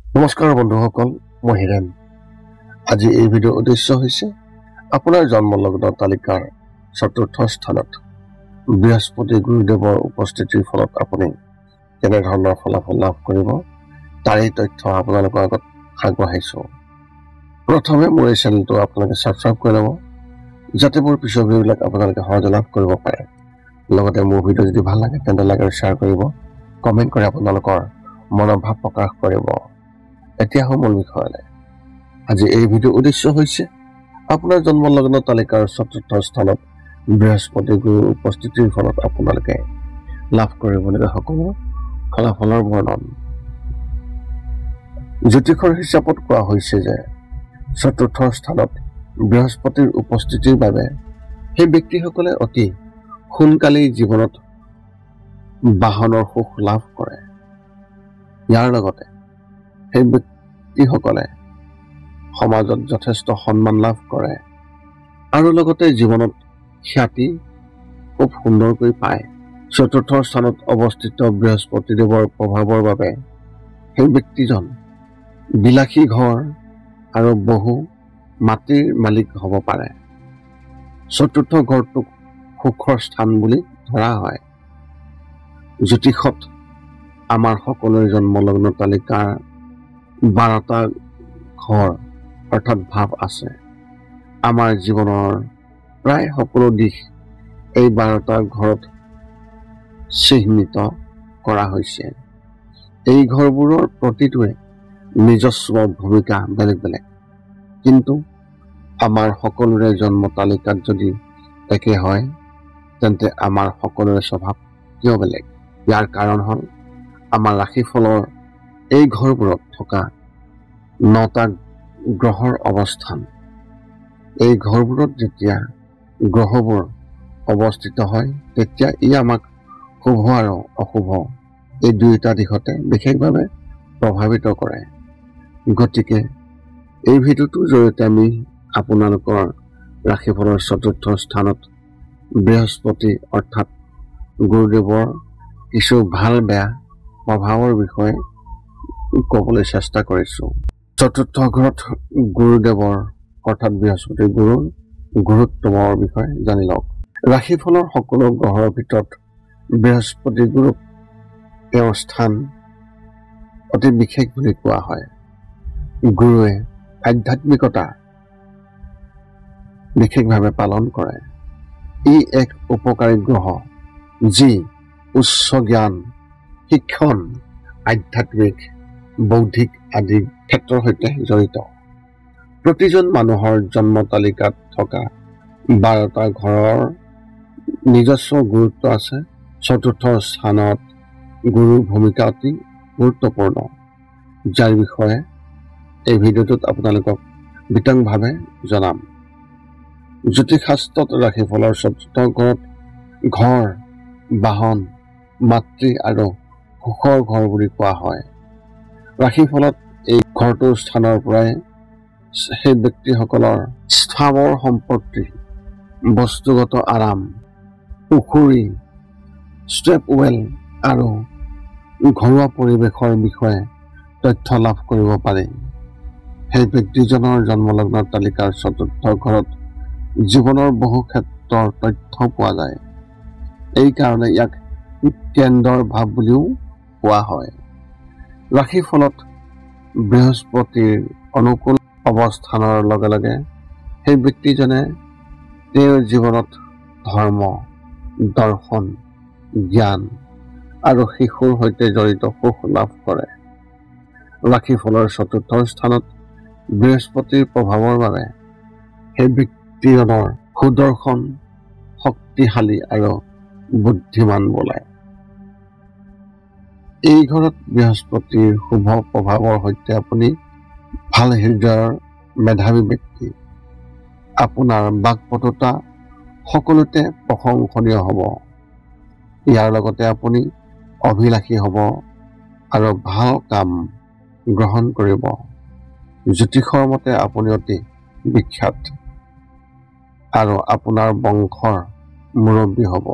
নমস্কাৰ বন্ধুসকল, মই হিৰেন। আজি এই ভিডিঅ'ৰ উদ্দেশ্য হৈছে আপোনাৰ জন্মলগ্ন তালিকাৰ চতুৰ্থ স্থানত বৃহস্পতি গুৰুদেৱৰ উপস্থিতিৰ ফলত আপুনি কেনেধৰণৰ ফলাফল লাভ কৰিব তাৰেই তথ্য আপোনালোকৰ আগত আগবঢ়াইছোঁ। প্ৰথমে মোৰ এই চেনেলটো আপোনালোকে ছাবস্ক্ৰাইব কৰি ল'ব, যাতে মোৰ পিছৰ ভিডিঅ'বিলাক আপোনালোকে সহজে লাভ কৰিব পাৰে। লগতে মোৰ ভিডিঅ' যদি ভাল লাগে তেন্তে লাইক আৰু শ্বেয়াৰ কৰিব, কমেণ্ট কৰি আপোনালোকৰ মনৰ ভাৱ প্ৰকাশ কৰিব। এতিয়া মূল বিষয়লৈ। আজি এই ভিডিঅ'ৰ উদ্দেশ্য হৈছে আপোনাৰ জন্মলগ্ন তালিকাৰ চতুৰ্থ স্থানত বৃহস্পতি গুৰুৰ উপস্থিতিৰ ফলত আপোনালোকে লাভ কৰিবলগীয়া সকলো ফলাফলৰ বৰ্ণন। জ্যোতিষৰ হিচাপত কোৱা হৈছে যে চতুৰ্থ স্থানত বৃহস্পতিৰ উপস্থিতিৰ বাবে সেই ব্যক্তিসকলে অতি সোনকালেই জীৱনত বাহনৰ সুখ লাভ কৰে। ইয়াৰ লগতে সেই ব্যক্তিসকলে সমাজত যথেষ্ট সন্মান লাভ কৰে আৰু লগতে জীৱনত খ্যাতি খুব সুন্দৰকৈ পায়। চতুৰ্থ স্থানত অৱস্থিত বৃহস্পতিদেৱৰ প্ৰভাৱৰ বাবে সেই ব্যক্তিজন বিলাসী ঘৰ আৰু বহু মাটিৰ মালিক হ'ব পাৰে। চতুৰ্থ ঘৰটোক সুখৰ স্থান বুলি ধৰা হয়। জ্যোতিষত আমাৰ সকলোৰে জন্মলগ্ন তালিকাৰ 12টা ঘৰ অৰ্থাৎ ভাৱ আছে। আমাৰ জীৱনৰ প্ৰায় সকলো দিশ এই 12টা ঘৰত চিহ্নিত কৰা হৈছে। এই ঘৰবোৰৰ প্ৰতিটোৱে নিজস্ব ভূমিকা বেলেগ বেলেগ, কিন্তু আমাৰ সকলোৰে জন্ম তালিকাত যদি একে হয় তেন্তে আমাৰ সকলোৰে স্বভাৱ কিয় বেলেগ? ইয়াৰ কাৰণ হ'ল আমাৰ ৰাশিফলৰ এই ঘৰবোৰত থকা 9টা গ্ৰহৰ অৱস্থান। এই ঘৰবোৰত যেতিয়া গ্ৰহবোৰ অৱস্থিত হয় তেতিয়া ই আমাক শুভ আৰু অশুভ এই দুয়োটা দিশতে বিশেষভাৱে প্ৰভাৱিত কৰে। গতিকে এই ভিডিঅ'টোৰ জৰিয়তে আমি আপোনালোকৰ ৰাশিফলৰ চতুৰ্থ স্থানত বৃহস্পতি অৰ্থাৎ গুৰুদেৱৰ কিছু ভাল বেয়া প্ৰভাৱৰ বিষয়ে ক'বলৈ চেষ্টা কৰিছোঁ। চতুৰ্থ ঘৰত গুৰুদেৱৰ অৰ্থাৎ বৃহস্পতি গুৰুৰ গুৰুত্বৰ বিষয়ে জানি লওক। ৰাশিফলৰ সকলো গ্ৰহৰ ভিতৰত বৃহস্পতি গুৰুক তেওঁৰ স্থান অতি বিশেষ বুলি কোৱা হয়। গুৰুৱে আধ্যাত্মিকতা বিশেষভাৱে পালন কৰে। ই এক উপকাৰী গ্ৰহ যি উচ্চ জ্ঞান, শিক্ষণ, আধ্যাত্মিক, বৌদ্ধিক আদি ক্ষেত্ৰৰ সৈতে জড়িত। প্ৰতিজন মানুহৰ জন্ম তালিকাত থকা 12টা ঘৰৰ নিজস্ব গুৰুত্ব আছে। চতুৰ্থ স্থানত গুৰুৰ ভূমিকা অতি গুৰুত্বপূৰ্ণ, যাৰ বিষয়ে এই ভিডিঅ'টোত আপোনালোকক বিতংভাৱে জনাম। জ্যোতিষশাস্ত্ৰত ৰাশিফলৰ চতুৰ্থ ঘৰত ঘৰ, বাহন, মাতৃ আৰু সুখৰ ঘৰ বুলি কোৱা হয়। ৰাশিফলত এই ঘৰটোৰ স্থানৰ পৰাই সেই ব্যক্তিসকলৰ স্থাৱৰ সম্পত্তি, বস্তুগত আৰাম, পুখুৰী, ষ্টেপৱেল আৰু ঘৰুৱা পৰিৱেশৰ বিষয়ে তথ্য লাভ কৰিব পাৰি। সেই ব্যক্তিজনৰ জন্মলগ্ন তালিকাৰ চতুৰ্থ ঘৰত জীৱনৰ বহু ক্ষেত্ৰৰ তথ্য পোৱা যায়। এই কাৰণে ইয়াক কেন্দ্ৰৰ ভাৱ বুলিও কোৱা হয়। ৰাশিফলত বৃহস্পতিৰ অনুকূল অৱস্থানৰ লগে লগে সেই ব্যক্তিজনে তেওঁৰ জীৱনত ধৰ্ম, দৰ্শন, জ্ঞান আৰু শিশুৰ সৈতে জড়িত সুখ লাভ কৰে। ৰাশিফলৰ চতুৰ্থ স্থানত বৃহস্পতিৰ প্ৰভাৱৰ বাবে সেই ব্যক্তিজনৰ সুদৰ্শন, শক্তিশালী আৰু বুদ্ধিমান বোলায়। এই ঘৰত বৃহস্পতিৰ শুভ প্ৰভাৱৰ সৈতে আপুনি ভাল হৃদয়ৰ মেধাৱী ব্যক্তি। আপোনাৰ বাকপটুতা সকলোতে প্ৰশংসনীয় হ'ব। ইয়াৰ লগতে আপুনি অভিলাষী হ'ব আৰু ভাল কাম গ্ৰহণ কৰিব। জ্যোতিষৰ মতে আপুনি অতি বিখ্যাত আৰু আপোনাৰ বংশৰ মুৰব্বী হ'ব।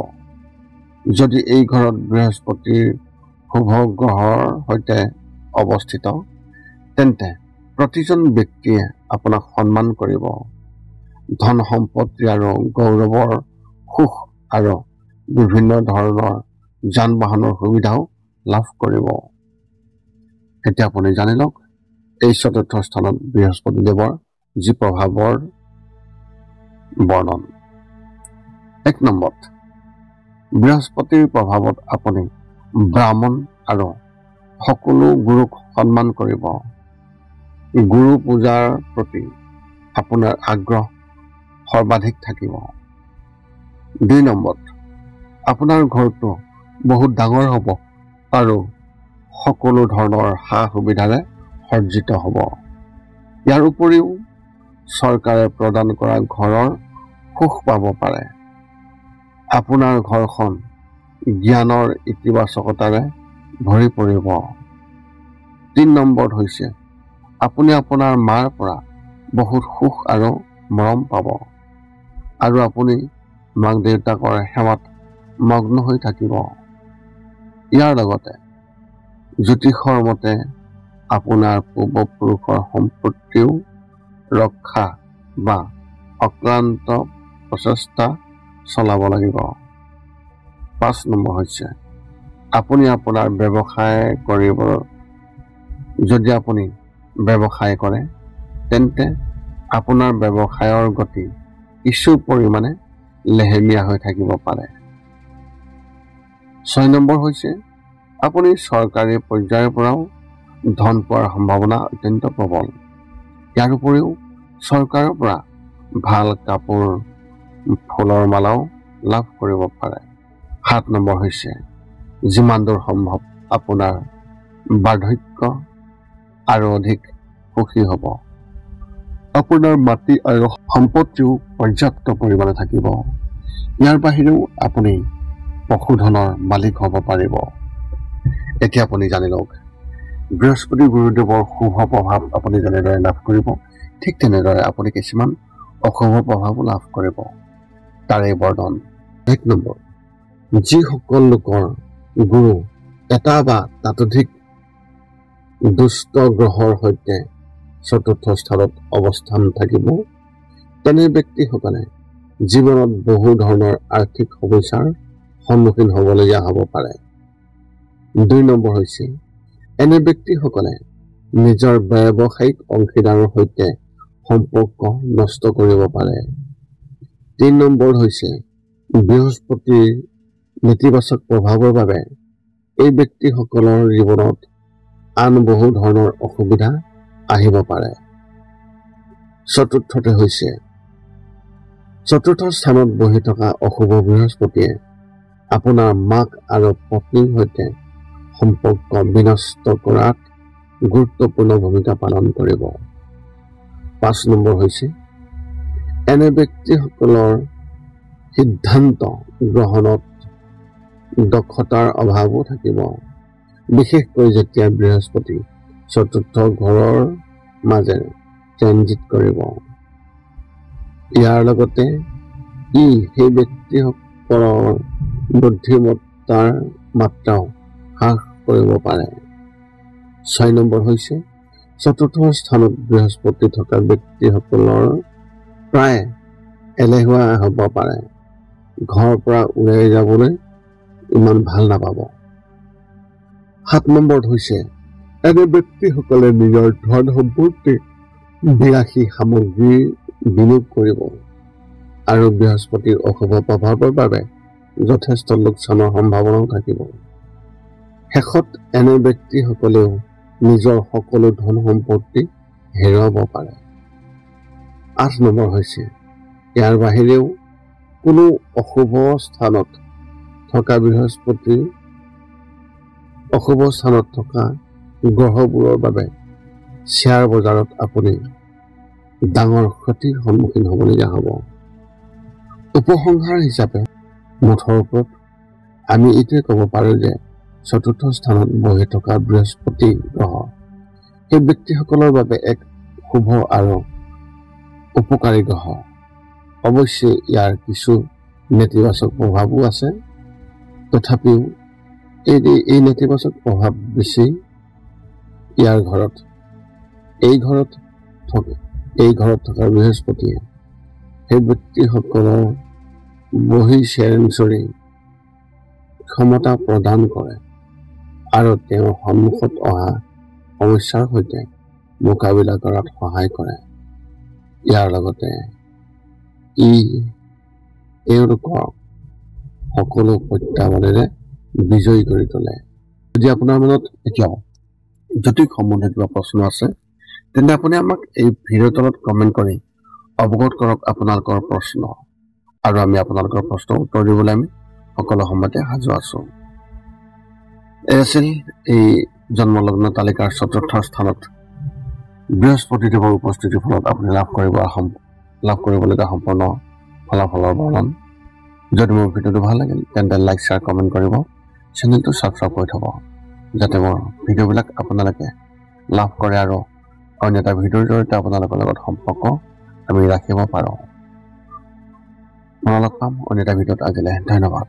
যদি এই ঘৰত বৃহস্পতিৰ শুভ গ্ৰহৰ সৈতে অৱস্থিত তেন্তে প্ৰতিজন ব্যক্তিয়ে আপোনাক সন্মান কৰিব। ধন সম্পত্তি আৰু গৌৰৱৰ সুখ আৰু বিভিন্ন ধৰণৰ যান বাহনৰ সুবিধাও লাভ কৰিব। এতিয়া আপুনি জানি লওক এই চতুৰ্থ স্থানত বৃহস্পতি দেৱৰ যি প্ৰভাৱৰ বৰ্ণন। 1 নম্বৰত বৃহস্পতিৰ প্ৰভাৱত আপুনি ব্ৰাহ্মণ আৰু সকলো গুৰুক সন্মান কৰিব। গুৰু পূজাৰ প্ৰতি আপোনাৰ আগ্ৰহ সৰ্বাধিক থাকিব। 2 নম্বৰত আপোনাৰ ঘৰটো বহুত ডাঙৰ হ'ব আৰু সকলো ধৰণৰ সা সুবিধাৰে সজ্জিত হ'ব। ইয়াৰ উপৰিও চৰকাৰে প্ৰদান কৰা ঘৰৰ সুখ পাব পাৰে। আপোনাৰ ঘৰখন জ্ঞানৰ ইতিবাচকতাৰে ভৰি পৰিব। 3 নম্বৰত হৈছে আপুনি আপোনাৰ মাৰ পৰা বহুত সুখ আৰু মৰম পাব আৰু আপুনি মাক দেউতাকৰ সেৱাত মগ্ন হৈ থাকিব। ইয়াৰ লগতে জ্যোতিষৰ মতে আপোনাৰ পূৰ্বপুৰুষৰ সম্পত্তিও ৰক্ষা বা অক্লান্ত প্ৰচেষ্টা চলাব লাগিব। 5 নম্বৰ হৈছে আপুনি আপোনাৰ যদি আপুনি ব্যৱসায় কৰে তেন্তে আপোনাৰ ব্যৱসায়ৰ গতি কিছু পৰিমাণে লেহেমীয়া হৈ থাকিব পাৰে। 6 নম্বৰ হৈছে আপুনি চৰকাৰী পৰ্যায়ৰ পৰাও ধন পোৱাৰ সম্ভাৱনা অত্যন্ত প্ৰবল। ইয়াৰ উপৰিও চৰকাৰৰ পৰা ভাল কাপোৰ ফুলৰ মালাও লাভ কৰিব পাৰে। 7 নম্বৰ হৈছে যিমান দূৰ সম্ভৱ আপোনাৰ বাৰ্ধক্য আৰু অধিক সুখী হ'ব। আপোনাৰ মাটি আৰু সম্পত্তিও পৰ্যাপ্ত পৰিমাণে থাকিব। ইয়াৰ বাহিৰেও আপুনি পশুধনৰ মালিক হ'ব পাৰিব। এতিয়া আপুনি জানি লওক বৃহস্পতি গুৰুদেৱৰ শুভ প্ৰভাৱ আপুনি যেনেদৰে লাভ কৰিব ঠিক তেনেদৰে আপুনি কিছুমান অশুভ প্ৰভাৱো লাভ কৰিব। তাৰে বৰ্ণন। 1 নম্বৰ যিসকল লোকৰ গুৰু এটা বা ততোধিক দুষ্ট গ্ৰহৰ সৈতে চতুৰ্থ স্থানত অৱস্থান থাকিব তেনে ব্যক্তিসকলে জীৱনত বহু ধৰণৰ আৰ্থিক সমস্যাৰ সন্মুখীন হ'বলগীয়া হ'ব পাৰে। 2 নম্বৰ হৈছে এনে ব্যক্তিসকলে নিজৰ ব্যৱসায়িক অংশীদাৰৰ সৈতে সম্পৰ্ক নষ্ট কৰিব পাৰে। 3 নম্বৰ হৈছে বৃহস্পতিৰ নেতিবাচক প্ৰভাৱৰ বাবে এই ব্যক্তিসকলৰ জীৱনত আন বহু ধৰণৰ অসুবিধা আহিব পাৰে। 4ৰ্থতে হৈছে চতুৰ্থ স্থানত বহি থকা অশুভ বৃহস্পতিয়ে আপোনাৰ মাক আৰু পত্নীৰ সৈতে সম্পৰ্ক বিনষ্ট কৰাত গুৰুত্বপূৰ্ণ ভূমিকা পালন কৰিব। 5 নম্বৰ হৈছে এনে ব্যক্তিসকলৰ সিদ্ধান্ত গ্ৰহণত দক্ষতাৰ অভাৱো থাকিব, বিশেষকৈ যেতিয়া বৃহস্পতি চতুৰ্থ ঘৰৰ মাজেৰে ট্ৰেনজিট কৰিব। ইয়াৰ লগতে সেই ব্যক্তিসকলৰ বুদ্ধিমত্তাৰ মাত্ৰাও হ্ৰাস কৰিব পাৰে। 6 নম্বৰ হৈছে চতুৰ্থ স্থানত বৃহস্পতি থকা ব্যক্তিসকলৰ প্ৰায় এলেহুৱা হ'ব পাৰে, ঘৰৰ পৰা ওলাই যাবলৈ ইমান ভাল নাপাব। 7 নম্বৰত হৈছে এনে ব্যক্তিসকলে নিজৰ ধন সম্পত্তি বিলাসী সামগ্ৰী বিনিয়োগ কৰিব আৰু বৃহস্পতিৰ অশুভ প্ৰভাৱৰ বাবে যথেষ্ট লোকচানৰ সম্ভাৱনাও থাকিব। শেষত এনে ব্যক্তিসকলেও নিজৰ সকলো ধন সম্পত্তি হেৰুৱাব পাৰে। 8 নম্বৰ হৈছে ইয়াৰ বাহিৰেও কোনো অশুভ স্থানত থকা গ্ৰহবোৰৰ বাবে শ্বেয়াৰ বজাৰত আপুনি ডাঙৰ ক্ষতিৰ সন্মুখীন হ'বলগীয়া হ'ব। উপসংহাৰ হিচাপে মুঠৰ ওপৰত আমি এইটোৱে ক'ব পাৰোঁ যে চতুৰ্থ স্থানত বহি থকা বৃহস্পতি গ্ৰহ সেই ব্যক্তিসকলৰ বাবে এক শুভ আৰু উপকাৰী গ্ৰহ। অৱশ্যে ইয়াৰ কিছু নেতিবাচক প্ৰভাৱো আছে, তথাপিও এই নেতিবাচক প্ৰভাৱ বেছি ইয়াৰ ঘৰত এই ঘৰত থকা বৃহস্পতিয়ে সেই ব্যক্তিসকলৰ বহি চেৰেঞ্চৰি ক্ষমতা প্ৰদান কৰে আৰু তেওঁৰ সন্মুখত অহা সমস্যাৰ সৈতে মোকাবিলা কৰাত সহায় কৰে। ইয়াৰ লগতে তেওঁলোকক সকলো প্ৰত্যাহ্বানেৰে বিজয়ী কৰি তোলে। যদি আপোনাৰ মনত এতিয়াও জ্যোতিষ সম্বন্ধে কিবা প্ৰশ্ন আছে তেন্তে আপুনি আমাক এই ভিডিঅ'ৰ তলত কমেণ্ট কৰি অৱগত কৰক আপোনালোকৰ প্ৰশ্ন, আৰু আমি আপোনালোকৰ প্ৰশ্নৰ উত্তৰ দিবলৈ আমি সকলো সময়তে সাজু আছো। এই আছিল এই জন্মলগ্ন তালিকাৰ ৪ৰ্থ স্থানত বৃহস্পতি দেৱৰ উপস্থিতিৰ ফলত আপুনি লাভ কৰিবলগীয়া সম্পূৰ্ণ ফলাফলৰ বৰ্ণন। যদি মোৰ ভিডিঅ'টো ভাল লাগিল তেন্তে লাইক শ্বেয়াৰ কমেণ্ট কৰিব, চেনেলটো ছাবস্ক্ৰাইব কৰি থ'ব যাতে মোৰ ভিডিঅ'বিলাক আপোনালোকে লাভ কৰে আৰু অন্য এটা ভিডিঅ'ৰ জৰিয়তে আপোনালোকৰ লগত সম্পৰ্ক আমি ৰাখিব পাৰোঁ। লগ পাম অন্য এটা ভিডিঅ'ত। আজিলৈ ধন্যবাদ।